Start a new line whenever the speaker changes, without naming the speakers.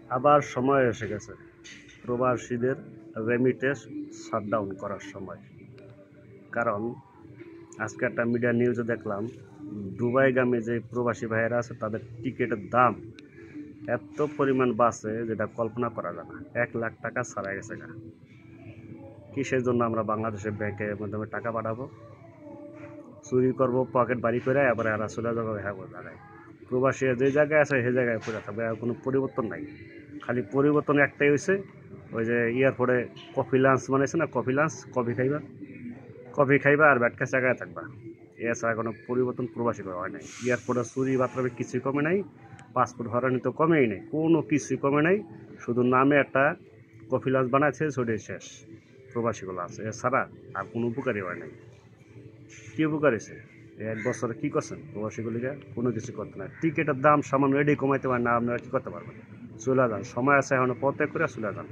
আবার সময় এসে গেছে প্রবাসীদের রেমিটেন্স শাটডাউন করার সময়। কারণ আজকে একটা মিডিয়া নিউজে দেখলাম দুবাইগামী যে প্রবাসী ভাইয়েরা আছে তাদের টিকিটের দাম এত পরিমাণ বাড়ছে যেটা কল্পনা করা যায় না। 1 লাখ টাকা ছাড়া গেছে গা। কিসের জন্য আমরা বাংলাদেশের ব্যাংকের মাধ্যমে টাকা পাঠাবো, চুরি করবো, পকেট বাড়ি করে আবার এরা চলে যাবো জায়গায়। প্রবাসী যে জায়গায় আছে সেই জায়গায় পড়ে থাকবে, আর কোনো পরিবর্তন নাই। খালি পরিবর্তন একটাই হয়েছে, ওই যে এয়ারপোর্টে কফি লাঞ্চ বানাইছে না, কফি লাঞ্চ, কফি খাইবা আর ব্যাটকা জায়গায় থাকবা। এছাড়া কোনো পরিবর্তন প্রবাসী করা হয় নাই। এয়ারপোর্টে চুরি বাতরাবে কিছুই কমে নাই, পাসপোর্ট হরানি তো কমেই নেই, কোনো কিছুই কমে নাই। শুধু নামে একটা কফি লাঞ্চ বানাইছে, সেটাই শেষ প্রবাসীগুলো আছে। এছাড়া আর কোনো উপকারই হয় নাই। কী উপকার হয়েছে? 1 বছরে কী করছেন প্রবাসীগুলিকে? কোনো কিছু করতে না। টিকিটের দাম সামান্য এটাই কমাইতে পারেন না, আপনারা কী করতে পারবেন? চলে যান, সময় আছে এখনো, পথে করে চলে যান।